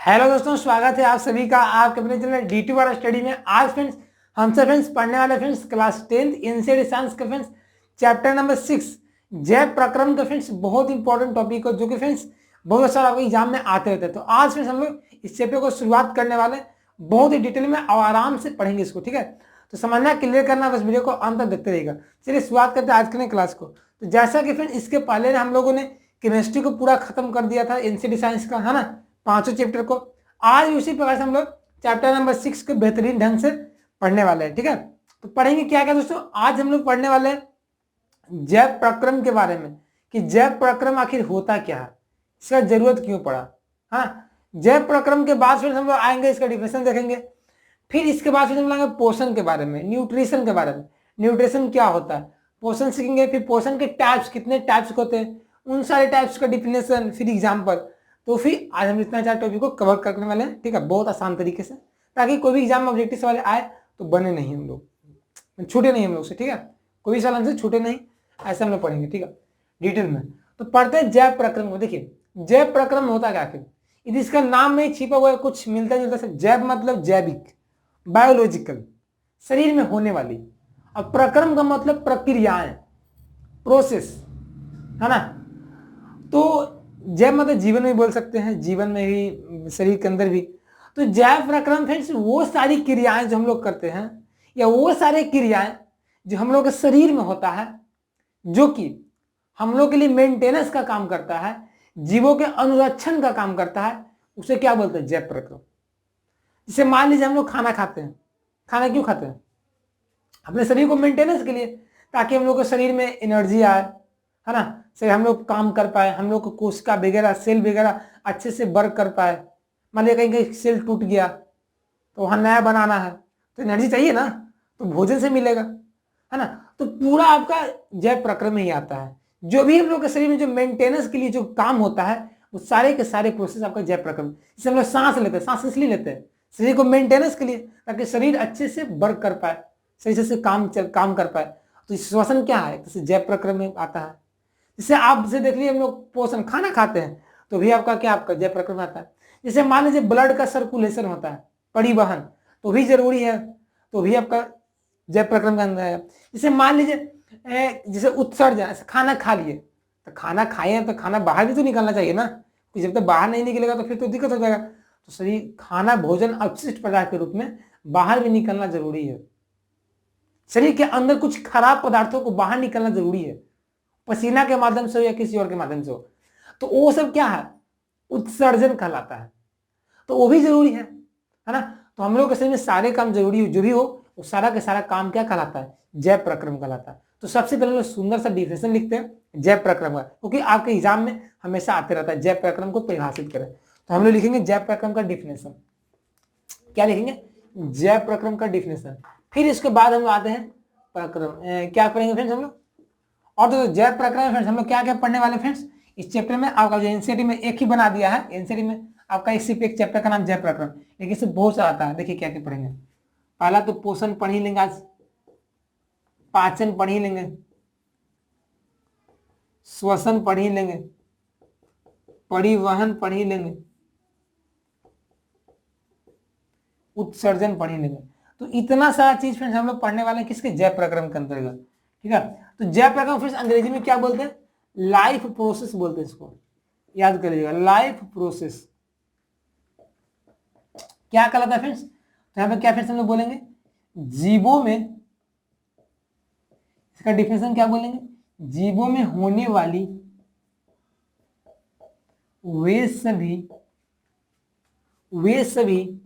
Hello दोस्तों, स्वागत है आप सभी का आपके अपने चैनल D2 वाला स्टडी में। आज फ्रेंड्स हमसे फ्रेंड्स पढ़ने वाले friends class 10th NCERT science का फ्रेंड्स चैप्टर नंबर 6 जैव प्रक्रम का फ्रेंड्स बहुत इंपॉर्टेंट टॉपिक है जो कि फ्रेंड्स बहुत सारा आपके एग्जाम में आते रहते हैं। तो आज फ्रेंड्स हम लोग इस चैप्टर को शुरुआत करने वाले बहुत ही डिटेल में और आराम से पढ़ेंगे इसको, ठीक है। तो समझना क्लियर करना, बस वीडियो को अंत तक देखते रहेगा। चलिए शुरुआत करते हैं आज के क्लास को। तो जैसा कि फ्रेंड इसके पहले हम लोगों ने केमिस्ट्री को पूरा खत्म कर दिया था एनसीईआरटी साइंस का, है ना, 5 चैप्टर को। आज उसी प्रकार से हम लोग चैप्टर नंबर 6 को बेहतरीन ढंग से पढ़ने वाले हैं, ठीक है। तो पढ़ेंगे क्या क्या दोस्तों, आज हम लोग पढ़ने वाले हैं जैव प्रक्रम के बारे में कि जैव प्रक्रम आखिर होता क्या है, इसका जरूरत क्यों पड़ा। हाँ, जैव प्रक्रम के बाद फिर हम लोग आएंगे इसका डिफिनेशन देखेंगे। फिर इसके बाद फिर हम लोग पोषण के बारे में, न्यूट्रिशन के बारे में, न्यूट्रिशन क्या होता है, पोषण सीखेंगे। फिर पोषण के टाइप्स, कितने टाइप्स होते हैं, उन सारे टाइप्स का डिफिनेशन, फिर एग्जाम्पल। तो फिर आज हम इतना चार टॉपिक को कवर करने वाले हैं, ठीक है, बहुत आसान तरीके से, ताकि कोई भी एग्जाम में ऑब्जेक्टिव सवाल आए तो बने नहीं हम लोग, छूटे नहीं हम लोग से, ठीक है। कोई भी सवाल हमसे छूटे नहीं, ऐसे हम लोग पढ़ेंगे, ठीक है, डिटेल में। तो पढ़ते हैं जैव प्रक्रम को। देखिए जैव प्रक्रम होता क्या आखिर, यदि इसका नाम में छिपा हुआ है कुछ मिलता जुलता से। जैव मतलब जैविक, बायोलॉजिकल, शरीर में होने वाली। और प्रक्रम का मतलब प्रक्रियाएं, प्रोसेस, है ना। तो जैव मतलब जीवन में बोल सकते हैं, जीवन में भी, शरीर के अंदर भी। तो जैव प्रक्रम फ्रेंड्स वो सारी क्रियाएं जो हम लोग करते हैं, या वो सारे क्रियाएं जो हम लोग के शरीर में होता है, जो कि हम लोग के लिए मेंटेनेंस का काम करता है, जीवों के अनुरक्षण का काम करता है, उसे क्या बोलते हैं, जैव प्रक्रम। जैसे मान लीजिए हम लोग खाना खाते हैं। खाना क्यों खाते हैं, अपने शरीर को मेंटेनेंस के लिए, ताकि हम लोग के शरीर में एनर्जी आए, है ना, से हम लोग काम कर पाए, हम लोग को कोशिका वगैरह, सेल वगैरह अच्छे से वर्क कर पाए। मान लिया कहीं कहीं सेल टूट गया तो वहां नया बनाना है, तो एनर्जी चाहिए ना, तो भोजन से मिलेगा, है ना। तो पूरा आपका जैव प्रक्रम में ही आता है। जो भी हम लोग के शरीर में जो मेंटेनेंस के लिए जो काम होता है, वो सारे के सारे प्रोसेस आपका जैव प्रक्रम। जैसे हम लोग सांस लेते हैं, सांस इसलिए लेते हैं शरीर को मेंटेनेंस के लिए, ताकि शरीर अच्छे से वर्क कर पाए, सही से काम कर पाए। तो श्वसन क्या है, जैसे जैव प्रक्रम में आता है। जैसे आप से देख लीजिए हम लोग पोषण, खाना खाते हैं तो भी आपका क्या, आपका जैव प्रक्रम आता है। जैसे मान लीजिए ब्लड का सर्कुलेशन होता है, परिवहन, तो भी जरूरी है, तो भी आपका जैव प्रक्रम का अंदर है। जैसे मान लीजिए जैसे उत्सर्जन, खाना खा लिए, तो खाना खाए तो खाना बाहर भी तो निकलना चाहिए ना, जब तक बाहर नहीं निकलेगा तो फिर तो दिक्कत हो जाएगा। तो शरीर, खाना भोजन अपशिष्ट पदार्थ के रूप में बाहर भी निकलना जरूरी है। शरीर के अंदर कुछ खराब पदार्थों को बाहर निकलना जरूरी है, पसीना के माध्यम से हो या किसी और के माध्यम से हो। तो वो सब क्या है, उत्सर्जन कहलाता है। तो वो भी जरूरी है ना। तो हम लोग के शरीर में सारे काम जरूरी हो, जो भी हो वो सारा का सारा काम क्या कहलाता है, जैव प्रक्रम कहलाता है। तो सबसे पहले लोग सुंदर सा डिफिनेशन लिखते हैं जैव प्रक्रम का, क्योंकि आपके एग्जाम में हमेशा आते रहता है जैव प्रक्रम को परिभाषित करें। तो हम लोग लिखेंगे जैव प्रक्रम का डिफिनेशन। क्या लिखेंगे, जैव प्रक्रम का डिफिनेशन। फिर इसके बाद हम आते हैं प्रक्रम, क्या पढ़ेंगे फ्रेंड्स हम लोग। और तो जैव प्रक्रम फ्रेंड्स हम लोग क्या क्या पढ़ने वाले फ्रेंड्स इस चैप्टर में। आपका जो एनसीईआरटी में एक ही बना दिया है, एनसीईआरटी में आपका इसी पे एक चैप्टर का नाम जैव प्रक्रम, लेकिन इससे बहुत सा आता है। देखिए क्या क्या पढ़ेंगे। पहला तो पोषण पढ़ ही लेंगे आज, पाचन पढ़ ही लेंगे, श्वसन पढ़ ही लेंगे, परिवहन पढ़ ही लेंगे, उत्सर्जन पढ़ ही लेंगे। तो इतना सारा चीज फ्रेंड्स हम लोग पढ़ने वाले हैं किसके, जैव प्रक्रम के अंतर्गत, ठीक है। तो जैव प्रक्रम फ्रेंड्स अंग्रेजी में क्या बोलते हैं, लाइफ प्रोसेस बोलते हैं इसको, याद कर लीजिएगा, लाइफ प्रोसेस क्या कहलाता है फ्रेंड्स। तो यहां पे क्या फ्रेंड्स हम लोग बोलेंगे, जीवों में, इसका डिफिनेशन क्या बोलेंगे, जीवों में होने वाली वे सभी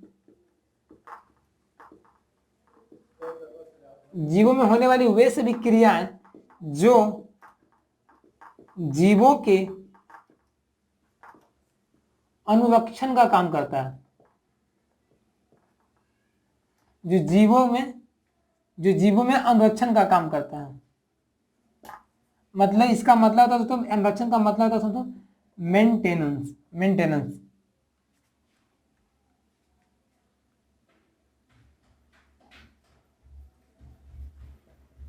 जीवों में होने वाली वे सभी क्रियाएं जो जीवों के अनुरक्षण का काम करता है, जो जीवों में अनुरक्षण का काम करता है। मतलब इसका मतलब होता है दोस्तों, अनुरक्षण का मतलब होता है दोस्तों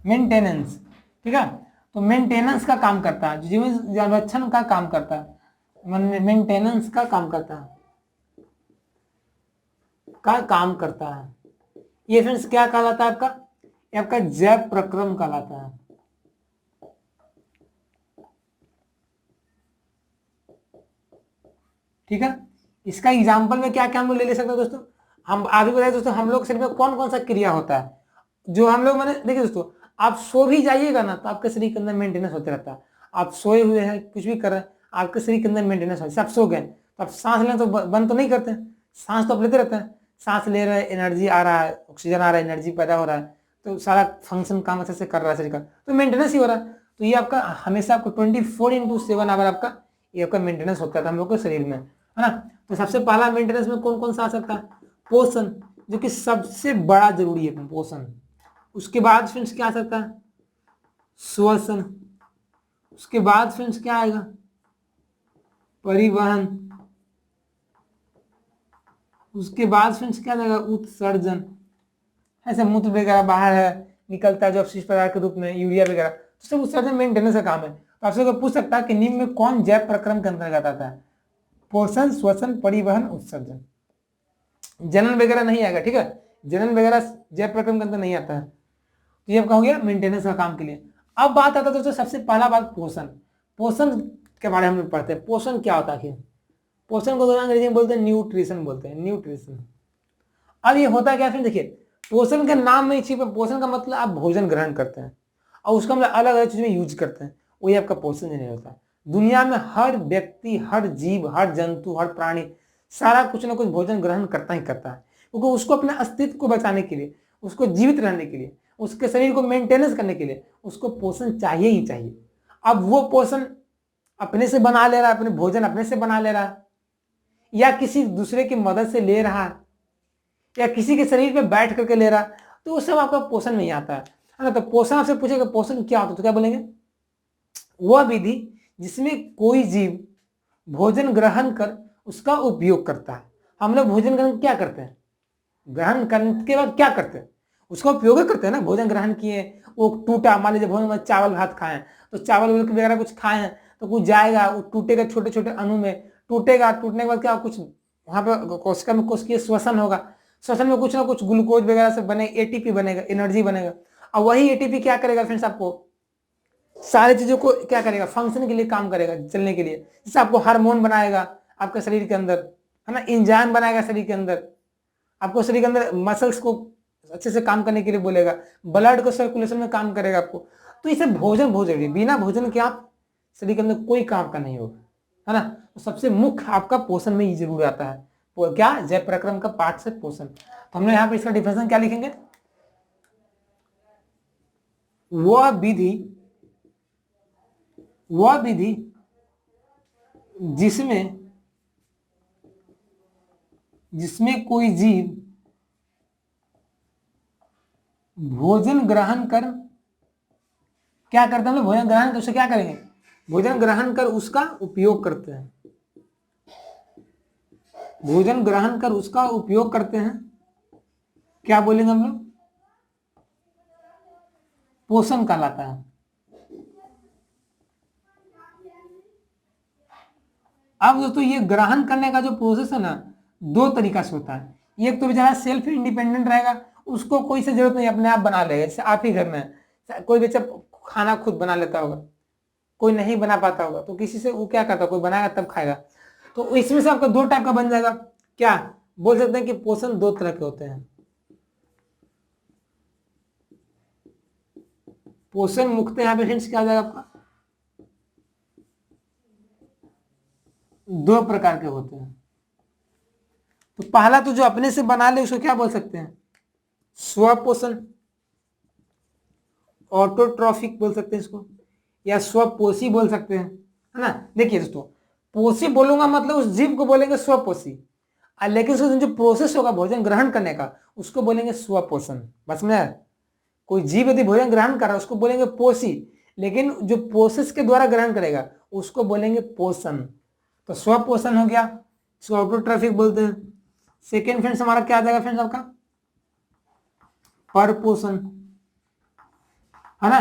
मेंटेनेंस, ठीक है। तो मेंटेनेंस का काम करता है, जो जीवन संरक्षण का काम करता है, मेंटेनेंस का काम करता है। का काम करता है। ये फ्रेंड्स क्या कहलाता है आपका, ये आपका जैव प्रक्रम कहलाता है। ठीक है, इसका एग्जाम्पल में क्या क्या हम लोग ले सकते हैं दोस्तों, हम आगे बताए दोस्तों, हम लोग शरीर में कौन कौन सा क्रिया होता है जो हम लोग मैंने देखिए दोस्तों, आप सो भी जाइएगा ना तो आपके शरीर के अंदर मेंटेनेंस होते रहता है। आप सोए हुए हैं कुछ भी कर रहे हैं, आपके शरीर के अंदर मेंटेनेंस हो, आप सो गए तो आप सांस लेना तो बंद तो नहीं करते हैं, सांस तो आप लेते रहते हैं, सांस ले रहे हैं, एनर्जी आ रहा है, ऑक्सीजन आ रहा है, एनर्जी पैदा हो रहा है, तो सारा फंक्शन काम अच्छे से कर रहा है शरीर का, तो मेंटेनेंस ही हो रहा है। तो ये आपका हमेशा आपको 24/7 आवर आपका ये आपका मेंटेनेंस होता है हम लोग के शरीर में, है ना। तो सबसे पहला मेंटेनेंस में कौन कौन सा आ सकता है, पोषण, जो कि सबसे बड़ा जरूरी है पोषण। उसके बाद फ्रेंड्स क्या आ सकता है, श्वसन। उसके बाद फ्रेंड्स क्या आएगा, परिवहन। उसके बाद फ्रेंड्स क्या आएगा, उत्सर्जन। ऐसे मूत्र वगैरह बाहर है निकलता है जो अपशिष्ट पदार्थ के रूप में, यूरिया वगैरह, तो सब उत्सर्जन मेंटेनेंस का काम है। तो आपसे कोई पूछ सकता है कि निम्न में कौन जैव प्रक्रम के अंतर्गत आता है, पोषण, श्वसन, परिवहन, उत्सर्जन। जनन वगैरह नहीं आएगा, ठीक है, जनन वगैरह जैव प्रक्रम के अंदर नहीं आता है। तो ये आपका हो गया मेंटेनेंस का काम के लिए। अब बात आता है दोस्तों सबसे पहला बात पोषण। पोषण के बारे में हम लोग पढ़ते हैं, पोषण क्या होता है। पोषण को अंग्रेजी में बोलते हैं न्यूट्रिशन, बोलते हैं न्यूट्रिशन। अब ये होता है क्या फिर देखिए, पोषण के नाम में छिपा, पोषण का मतलब आप भोजन ग्रहण करते हैं और उसका मतलब अलग अलग चीज में यूज करते हैं, वही आपका पोषण नहीं होता। दुनिया में हर व्यक्ति, हर जीव, हर जंतु, हर प्राणी सारा कुछ ना कुछ भोजन ग्रहण करता ही करता है, क्योंकि उसको अपने अस्तित्व को बचाने के लिए, उसको जीवित रहने के लिए, उसके शरीर को मेंटेनेंस करने के लिए उसको पोषण चाहिए ही चाहिए। अब वो पोषण अपने से बना ले रहा है, अपने भोजन अपने से बना ले रहा है, या किसी दूसरे की मदद से ले रहा है, या किसी के शरीर पे बैठ करके ले रहा है, तो वो सब आपका पोषण नहीं आता है ना। तो पोषण आपसे पूछेगा पोषण क्या होता है, तो क्या बोलेंगे, वह विधि जिसमें कोई जीव भोजन ग्रहण कर उसका उपयोग करता है। हम लोग भोजन ग्रहण क्या करते हैं, ग्रहण करने के बाद क्या करते हैं, उसका उपयोग करते हैं ना। भोजन ग्रहण किए, वो टूटा, मान लीजिए भोजन में चावल भात खाए हैं, तो चावल वगैरह कुछ खाए हैं तो कुछ जाएगा, वो टूटेगा छोटे छोटे अणु में, टूटेगा, टूटने के बाद क्या कुछ वहां पर कोशिका में कोशिकीय श्वसन होगा, श्वसन में कुछ ना कुछ ग्लूकोज वगैरह से बने, एटीपी बनेगा, एनर्जी बनेगा। और वही एटीपी क्या करेगा फ्रेंड्स, आपको सारी चीजों को क्या करेगा, फंक्शन के लिए काम करेगा, चलने के लिए। जैसे आपको हार्मोन बनाएगा आपके शरीर के अंदर, है ना, एंजाइम बनाएगा शरीर के अंदर, आपको शरीर के अंदर मसल्स को अच्छे से काम करने के लिए बोलेगा, ब्लड को सर्कुलेशन में काम करेगा आपको। तो इसे भोजन बहुत जरूरी है, बिना भोजन के आप शरीर के अंदर कोई काम का नहीं होगा, है ना। तो सबसे मुख्य आपका पोषण में ये जरूर आता है, वो क्या, जैव प्रक्रम का पार्ट से पोषण। तो हमने यहाँ पे इसका डिफिनेशन क्या लिखेंगे, वह विधि जिसमें कोई जीव भोजन ग्रहण कर क्या करते हैं, हम लोग भोजन ग्रहण कर उससे क्या करेंगे, भोजन ग्रहण कर उसका उपयोग करते हैं, भोजन ग्रहण कर उसका उपयोग करते हैं, क्या बोलेंगे हम लोग, पोषण कहलाता है। अब दोस्तों ये ग्रहण करने का जो प्रोसेस है ना, दो तरीका से होता है। एक तो बेचारा सेल्फ इंडिपेंडेंट रहेगा, उसको कोई से जरूरत नहीं, अपने आप बना लेगा। जैसे आप ही घर में कोई बच्चा खाना खुद बना लेता होगा, कोई नहीं बना पाता होगा, तो किसी से वो क्या करता, कोई बनाएगा तब खाएगा। तो इसमें से आपका दो टाइप का बन जाएगा, क्या बोल सकते हैं कि पोषण दो तरह के होते हैं। पोषण मुक्त यहाँ पे फ्रेंड्स क्या हो जाएगा आपका, दो प्रकार के होते हैं। तो पहला तो जो अपने से बना ले उसको क्या बोल सकते हैं, स्वपोषण, ऑटोट्रॉफिक बोल सकते हैं इसको, या स्वपोषी बोल सकते हैं, है ना। देखिए दोस्तों, पोषी बोलूंगा मतलब उस जीव को बोलेंगे स्वपोषी, लेकिन उसका जो प्रोसेस होगा भोजन ग्रहण करने का उसको बोलेंगे स्वपोषण। बस में कोई जीव यदि भोजन ग्रहण कर रहा है उसको बोलेंगे पोषी, लेकिन जो प्रोसेस के द्वारा ग्रहण करेगा उसको बोलेंगे पोषण। तो स्वपोषण हो गया, इसको ऑटोट्रॉफिक बोलते हैं। सेकेंड फ्रेंड्स हमारा क्या आ जाएगा फ्रेंड्स, आपका परपोषण, है ना।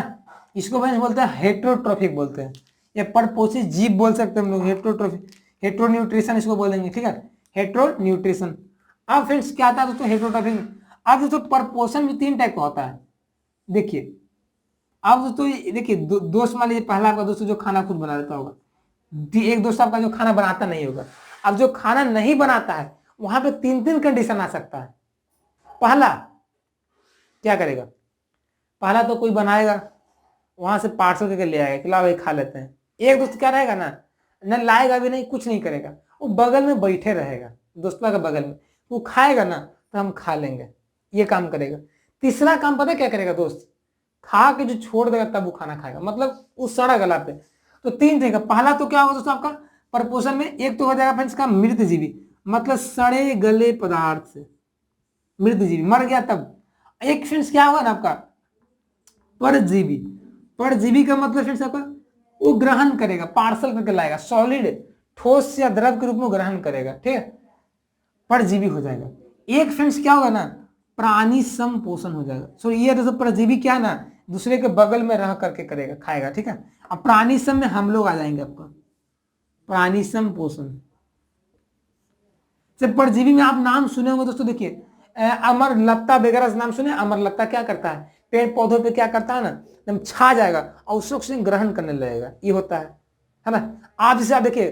इसको फ्रेंड्स बोलते हैं हेट्रोट्रॉफिक बोलते हैं, या परपोषी जीव बोल सकते हैं हम लोग, हेट्रोट्रॉफिक, हेट्रोन्यूट्रिशन इसको बोलेंगे, ठीक है, हेट्रोन्यूट्रिशन। अब फ्रेंड्स क्या आता है दोस्तों, हेटेरोट्रॉफिक। अब दोस्तों परपोषण भी 3 टाइप का होता है। देखिए अब दोस्तों देखिए दोस्त मान लीजिए, पहला आपका दोस्त जो खाना खुद बना लेता होगा, एक दोस्त आपका जो खाना बनाता नहीं होगा। अब जो खाना नहीं बनाता है वहां पे 3 कंडीशन आ सकता है। पहला क्या करेगा, पहला तो कोई बनाएगा, वहां से पार्सल करके ले आएगा कि ला भाई खा लेते हैं। एक दोस्त क्या रहेगा ना, न लाएगा भी नहीं, कुछ नहीं करेगा, वो बगल में बैठे रहेगा, दोस्तों के बगल में, वो खाएगा ना तो हम खा लेंगे, ये काम करेगा। तीसरा काम पता है क्या करेगा दोस्त, खा के जो छोड़ देगा तब वो खाना खाएगा, मतलब उस सड़ा गला पे। तो 3 रहेगा। पहला तो क्या होगा दोस्तों आपका परपोषण में, एक तो हो जाएगा फ्रेंड्स का मृत जीवी, मतलब सड़े गले पदार्थ से मृत जीवी, मर गया तब। एक फ्रेंड्स क्या होगा ना आपका परजीवी। परजीवी का मतलब फ्रेंड्स आपका वो ग्रहण करेगा, पार्सल करके लाएगा, सॉलिड ठोस या द्रव के रूप में ग्रहण करेगा, ठीक है, परजीवी हो जाएगा। एक फ्रेंड्स क्या होगा ना प्राणी संपोषण हो जाएगा। सो ये दोस्तों परजीवी क्या ना दूसरे के बगल में रह करके करेगा, खाएगा, ठीक है। अब प्राणी सम में हम लोग आ जाएंगे आपका प्राणी संपोषण से। परजीवी में आप नाम सुने होंगे दोस्तों, देखिए अमर लत्ता वगैरह नाम सुने। अमर लत्ता क्या करता है, पेड़ पौधों पे क्या करता है ना, एकदम छा जाएगा और उसको ऑक्सीजन ग्रहण करने लगेगा, ये होता है ना। आप जैसे आप देखिए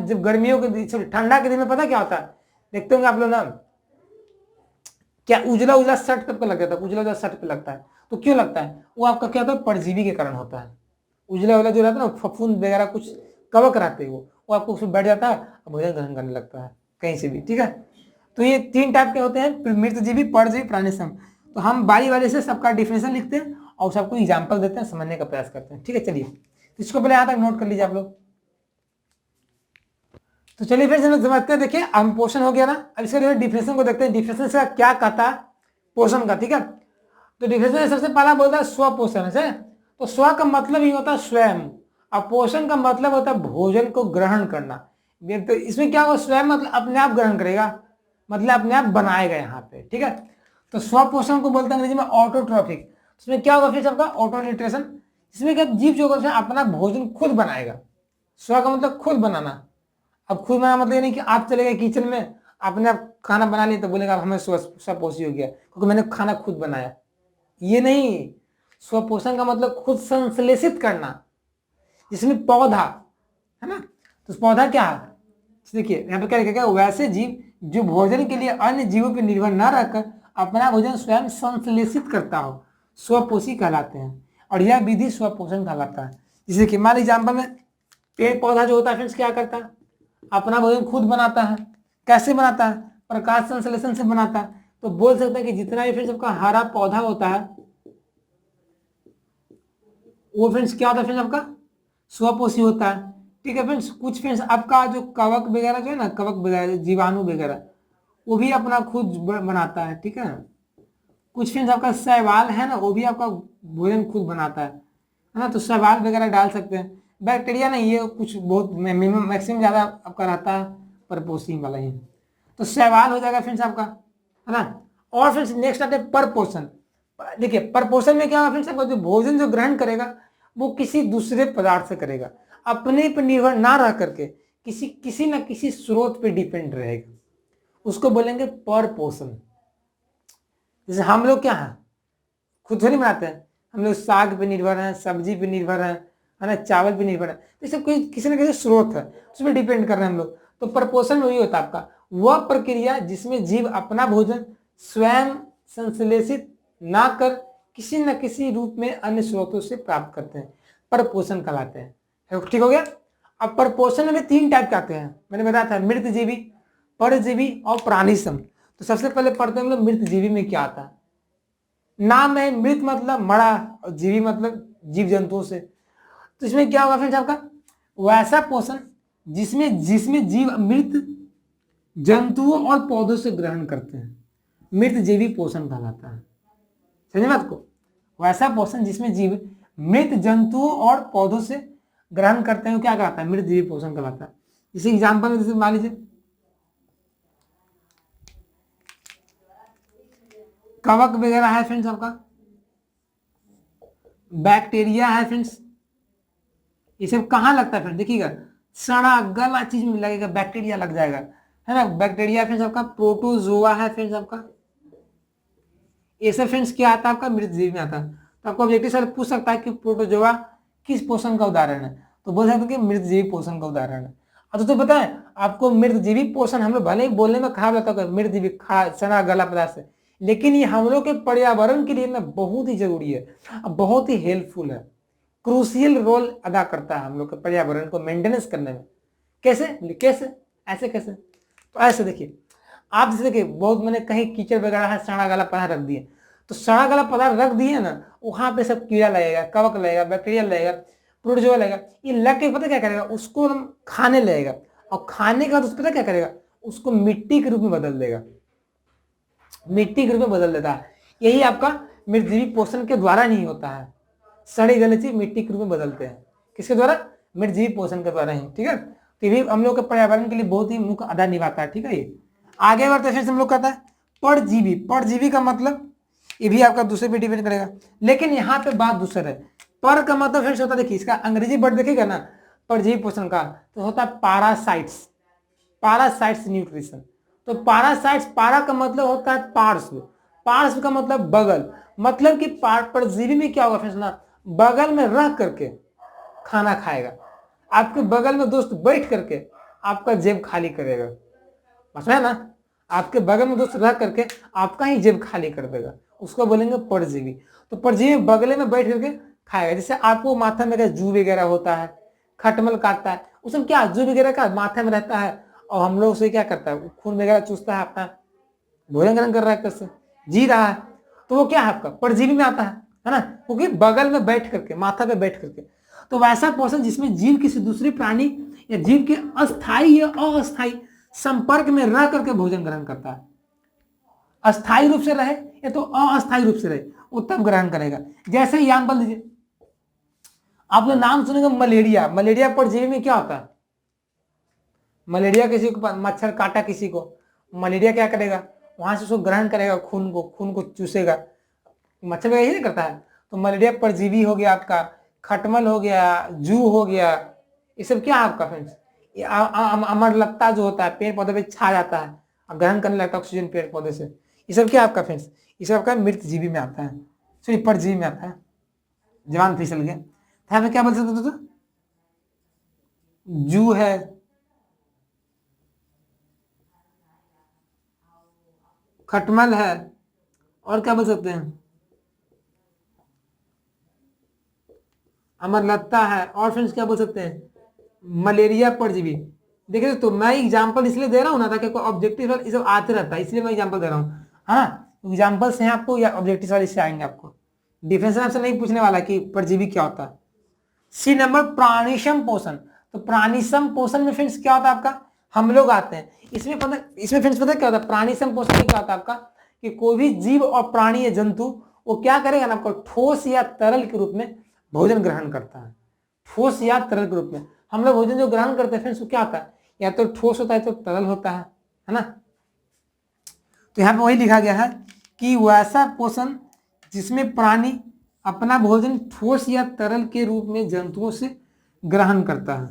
जब गर्मियों के ठंडा के दिन में पता क्या होता है, देखते होंगे आप लोग ना, क्या उजला उजला शर्ट पे लग जाता है, उजला उजला शर्ट पे लगता है, तो क्यों लगता है, वो आपका क्या होता है परजीवी के कारण होता है। उजला उजला जो रहता है ना फफूंद वगैरह कुछ कवक रहते हैं, वो आपको उसमें बैठ जाता है और भोजन ग्रहण करने लगता है कहीं से भी, ठीक है। तो ये 3 टाइप के होते हैं, मृतजीवी, परजीवी, प्राणीसम। तो हम बारी बारी से सबका डिफिनेशन लिखते हैं और सबको एग्जाम्पल देते हैं, समझने का प्रयास करते हैं, ठीक है। चलिए इसको पहले यहाँ तक नोट कर लीजिए आप लोग। तो चलिए फिर समझते हैं। देखिए हम पोषण हो गया ना, अब इसका डिफिनेशन को देखते हैं, डिफिनेशन से क्या कहता है पोषण का, ठीक है। तो डिफिनेशन सबसे पहला बोलता है स्वपोषण से। तो स्व का मतलब ही होता है स्वयं, और पोषण का मतलब होता है भोजन को ग्रहण करना। तो इसमें क्या होगा, स्वयं मतलब अपने आप ग्रहण करेगा, मतलब अपने आप बनाएगा यहाँ पे, ठीक है। तो स्वपोषण को बोलते हैं अंग्रेजी में ऑटोट्रॉफिक। इसमें क्या होगा फिर सबका ऑटो न्यूट्रिशन, इसमें क्या जीव जो होगा अपना भोजन खुद बनाएगा। स्व का मतलब खुद बनाना। अब खुद बनाना मतलब ये नहीं कि आप चले गए किचन में आपने आप खाना बना लिया तो बोलेगा हमें स्वपोषी हो गया क्योंकि मैंने खाना खुद बनाया, ये नहीं। स्वपोषण का मतलब खुद संश्लेषित करना, जिसमें पौधा है ना, तो पौधा क्या है, देखिए यहाँ पे क्या लिखा है, वैसे जीव जो भोजन के लिए अन्य जीवों पर निर्भर न रहकर अपना भोजन स्वयं संश्लेषित करता हो, स्वपोषी कहलाते हैं। और यह विधि स्वपोषण कहलाता है। जैसे कि मान एग्जाम्पल में पेड़ पौधा जो होता है फ्रेंड्स क्या करता है, अपना भोजन खुद बनाता है। कैसे बनाता है, प्रकाश संश्लेषण से बनाता है। तो बोल सकते हैं कि जितना भी फ्रेंड्स आपका हरा पौधा होता है वो फ्रेंड्स क्या होता है फ्रेंड्स आपका स्वपोषी होता है, ठीक है फ्रेंड्स। कुछ फ्रेंड्स आपका जो कवक वगैरह जो है ना, कवक वगैरह जीवाणु वगैरह वो भी अपना खुद बनाता है, ठीक है। कुछ फ्रेंड्स आपका शैवाल है ना, वो भी आपका भोजन खुद बनाता है ना, तो शैवाल वगैरह डाल सकते हैं। बैक्टीरिया नहीं, ये कुछ बहुत मिनिमम मैक्सिमम ज़्यादा आपका रहता है परपोषी वाला ही। तो शैवाल हो जाएगा फ्रेंड्स आपका, है ना। और फ्रेंड्स नेक्स्ट आते हैं परपोषण। देखिए परपोषण में क्या होगा फ्रेंड्स, आपका जो भोजन जो ग्रहण करेगा वो किसी दूसरे पदार्थ से करेगा, अपने पर निर्भर ना रह करके किसी ना किसी स्रोत पे डिपेंड रहेगा, उसको बोलेंगे परपोषण। जैसे हम लोग क्या है खुद थोड़ी बनाते हैं, हम लोग साग पे निर्भर हैं, सब्जी पे निर्भर हैं, है ना, चावल पे निर्भर है। तो सब कोई किसी न किसी स्रोत है उसमें डिपेंड कर रहे हैं हम लोग। तो परपोषण में वही होता है आपका वह प्रक्रिया जिसमें जीव अपना भोजन स्वयं संश्लेषित ना कर किसी न किसी रूप में अन्य स्रोतों से प्राप्त करते हैं, परपोषण कहलाते हैं, ठीक हो गया। अब परपोषण में 3 टाइप के आते हैं, मैंने बताया था मृत जीवी, परजीवी और प्राणीसम। तो सबसे पहले पढ़ते हैं हम लोग मृत जीवी में क्या आता है। नाम है मृत मतलब मरा और जीवी मतलब जीव जंतुओं से। तो इसमें क्या होगा फ्रेंड्स आपका वैसा पोषण जिसमें जिसमें जीव मृत जंतुओं और पौधों से ग्रहण करते हैं, मृत जीवी पोषण कहलाता है। समझे बात को, वैसा पोषण जिसमें जीव मृत जंतुओं और पौधों से ग्रहण करते हैं क्या कहलाता है, मृत जीवी पोषण कहलाता है। इसी एग्जाम्पल में जैसे मान लीजिए कवक वगैरह है फ्रेंड्स आपका, बैक्टीरिया है फ्रेंड्स, ये सब कहाँ लगता है फ्रेंड्स, देखिएगा सड़ा गला चीज में लगेगा बैक्टीरिया लग जाएगा, है ना। बैक्टीरिया फ्रेंड्स आपका प्रोटोजोआ है फ्रेंड्स आपका। ये सब फ्रेंड्स क्या आता है आपका, मृतजीवी में आता है। तो आपको ऑब्जेक्टिव सवाल पूछ सकता है कि प्रोटोजोआ किस पोषण का उदाहरण है, तो बोल सकते हैं कि मृतजीवी पोषण का उदाहरण है। अब तो पता है आपको, मृतजीवी पोषण हम लोग भले ही बोलने में खराब लगता है मृतजीवी चना गला पदार्थ है, लेकिन ये हम लोग के पर्यावरण के लिए ना बहुत ही जरूरी है, बहुत ही हेल्पफुल है, क्रूशियल रोल अदा करता है हम लोग के पर्यावरण को मेंटेनेंस करने में। कैसे कैसे ऐसे कैसे, तो ऐसे देखिए आप जैसे देखिए बहुत मैंने कहीं कीचड़ वगैरह है, सड़ा गला पदार्थ रख दिए, तो सड़ा गला पदार्थ रख दिए ना, वहां पे सब कीड़ा लगेगा, कवक लगेगा, बैक्टीरिया लगेगा, प्रोटोजोआ लगेगा। ये लग के पता क्या करेगा, उसको हम खाने लगेगा, और खाने के बाद उसको पता क्या करेगा, उसको मिट्टी के रूप में बदल देगा, मिट्टी के रूप में बदल देता है। यही आपका मृतजीवी पोषण के द्वारा नहीं होता है, सड़ी गली चीज मिट्टी के रूप में बदलते हैं, किसके द्वारा, मृतजीवी पोषण के द्वारा ही। ठीक है, तो ये भी हम लोग के पर्यावरण के लिए बहुत ही मुख्य अदा निभाता है। ठीक है, ये आगे बढ़ते फिर हम लोग कहता है परजीवी। परजीवी का मतलब ये भी आपका दूसरे पे डिपेंड करेगा, लेकिन यहाँ पे बात दूसरा है। पर का मतलब फिर होता है, देखिए इसका अंग्रेजी वर्ड देखिएगा ना परजीवी पोषण का, तो होता है पारासाइट्स, पारासाइट्स न्यूट्रिशन। तो पारासाइट्स, पारा का मतलब होता है पार्श्व, पार्श्व का मतलब बगल, मतलब कि परजीवी में क्या होगा फिर ना, बगल में रह करके खाना खाएगा, आपके बगल में दोस्त बैठ करके आपका जेब खाली करेगा, समझ में ना, आपके बगल में दोस्त रह करके आपका ही जेब खाली कर देगा, उसको बोलेंगे परजीवी। तो परजीवी बगले में बैठ करके खाएगा, जैसे आपको माथा में जू वगैरह होता है, खटमल काटता है, वो सब क्या जू वगैरह का माथे में रहता है, और हम लोग से क्या करता है, खून वगैरह चूसता है, अपना भोजन ग्रहण कर रहा है, कैसे जी रहा है, तो वो क्या है आपका परजीवी में आता है ना, क्योंकि बगल में बैठ करके, माथा पे बैठ करके। तो वैसा पोषण जिसमें जीव किसी दूसरे प्राणी या जीव के अस्थायी या अस्थायी संपर्क में रह करके भोजन ग्रहण करता है, अस्थायी रूप से रहे या तो अस्थायी रूप से रहे, वो तब ग्रहण करेगा। जैसे एग्जाम्पल दीजिए, आप लोग नाम सुनेंगे मलेरिया, मलेरिया परजीवी में क्या होता है, मलेरिया किसी को मच्छर काटा किसी को, मलेरिया क्या करेगा, वहां से उसको ग्रहण करेगा, खून को चूसेगा, मच्छर वगैरह यही करता है। तो मलेरिया परजीवी हो गया आपका, खटमल हो गया, जू हो गया, ये सब क्या है आपका फ्रेंड्स, अमरलता जो होता है पेड़ पौधे पे छा जाता है, ग्रहण करने लगता है ऑक्सीजन पेड़ पौधे से, ये सब क्या आपका फ्रेंड्स, ये सब आपका मृतजीवी में आता है, सॉरी परजीवी में आता है। जवान फिसल गया था, क्या बोल सकते, जू है, खटमल है, और क्या बोल सकते हैं, अमरलता है, और फ्रेंड्स क्या बोल सकते हैं, मलेरिया परजीवी। देखिए तो मैं एग्जांपल इसलिए दे रहा हूं ना, ताकि ऑब्जेक्टिव ये सब आते रहता है, इसलिए मैं एग्जांपल दे रहा हूँ। हाँ, एग्जांपल से आपको या ऑब्जेक्टिव वाले से आएंगे, आपको डिफेंस आपसे नहीं पूछने वाला कि परजीवी क्या होता है। सी नंबर प्राणिसम पोषण। तो प्राणिसम पोषण में फ्रेंड्स क्या होता है आपका, हम लोग आते हैं इसमें फ्रेंड्स पता क्या होता है, प्राणिसम पोषण में क्या होता है आपका, कि कोई भी जीव और प्राणी या जंतु वो क्या करेगा ना, आपको ठोस या तरल के रूप में भोजन ग्रहण करता है, ठोस या तरल के रूप में। हम लोग भोजन जो ग्रहण करते हैं फ्रेंड्स वो क्या होता है, या तो ठोस होता है तो तरल होता है ना। तो यहाँ पे वही लिखा गया है कि वैसा पोषण जिसमें प्राणी अपना भोजन ठोस या तरल के रूप में जंतुओं से ग्रहण करता है।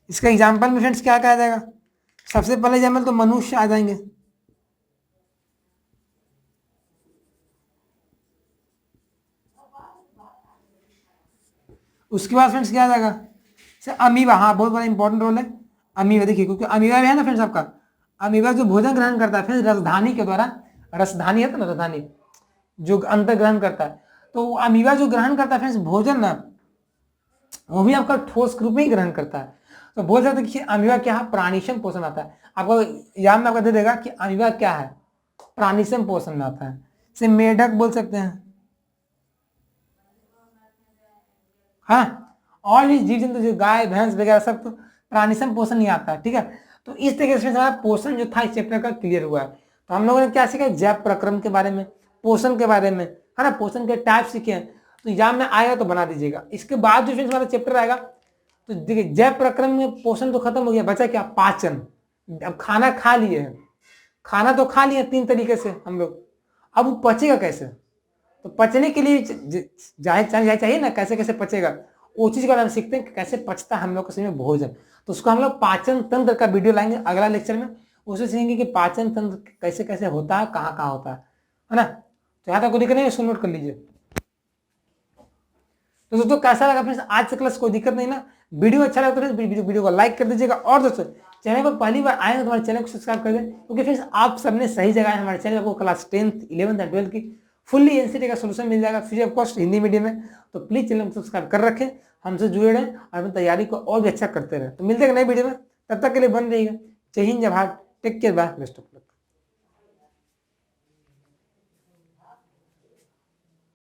इसका एग्जाम्पल में फ्रेंड्स क्या कहा जाएगा, सबसे पहले एग्जाम्पल तो मनुष्य आ जाएंगे, उसके बाद फ्रेंड्स क्या आ जाएगा, अमीबा, हाँ बहुत बड़ा इंपॉर्टेंट रोल है अमीबा। देखिए क्योंकि अमीबा भी है ना फ्रेंड्स आपका, अमीबा जो भोजन ग्रहण करता है फ्रेंड्स रसधानी के द्वारा, रसधानी है ना, रसधानी जो अंतर ग्रहण करता है, तो अमीबा जो ग्रहण करता है फ्रेंड्स भोजन ना, वो भी आपका ठोस के रूप में ही ग्रहण करता है। तो बोल सकते हैं कि अमीबा क्या है, प्राणिसम पोषण आता है। आपको याद में आपका दे देगा कि अमीबा क्या है, प्राणिसम पोषण में आता है। से मेढक बोल सकते हैं, हाँ, और भी जीव जंतु जो गाय भैंस वगैरह सब तो प्राणिसम पोषण नहीं आता है। ठीक है, तो इस तरीके से हमारा पोषण जो था इस चैप्टर का क्लियर हुआ है। तो हम लोगों ने क्या सीखा, जैव प्रक्रम के बारे में, पोषण के बारे में, है ना, पोषण के टाइप सीखे हैं। तो एग्जाम में आएगा तो बना दीजिएगा। इसके बाद जो फ्रेंड्स हमारा चैप्टर आएगा, तो देखिए जैव प्रक्रम में पोषण तो खत्म हो गया, बचा क्या, पाचन। अब खाना खा लिए हैं, खाना तो खा लिए 3 तरीके से हम लोग, अब वो पचेगा कैसे, तो पचने के लिए चाहिए ना, कैसे कैसे पचेगा, वो चीज का हम सीखते हैं कि कैसे पचता है हम लोग के शरीर में भोजन। तो उसको हम लोग पाचन तंत्र का वीडियो लाएंगे अगला लेक्चर में, उससे सीखेंगे कि पाचन तंत्र कैसे कैसे होता है, कहाँ कहाँ होता है ना। तो यहाँ तक कोई दिक्कत नहीं, उसको नोट कर लीजिए। तो दोस्तों कैसा लगा फ्रेंड्स आज से क्लास, कोई दिक्कत नहीं ना। वीडियो अच्छा लगा तो वीडियो को लाइक कर दीजिएगा, और दोस्तों चैनल पर पहली बार आएंगे तो हमारे चैनल को सब्सक्राइब कर दें, क्योंकि फ्रेंड्स आप सबने सही जगह है, हमारे चैनल को class 10th 11th and 12th की फुल्ली एनसीईआरटी का सोल्यूशन मिल जाएगा free of cost Hindi medium में। तो प्लीज चैनल को सब्सक्राइब कर रखें, हमसे जुड़े रहें और अपनी तैयारी को और भी अच्छा करते रहें। तो मिलते हैं नई वीडियो में, तब तक के लिए बन रहिएगा। जय हिंद, जय Bharat, take care, bye, best of luck.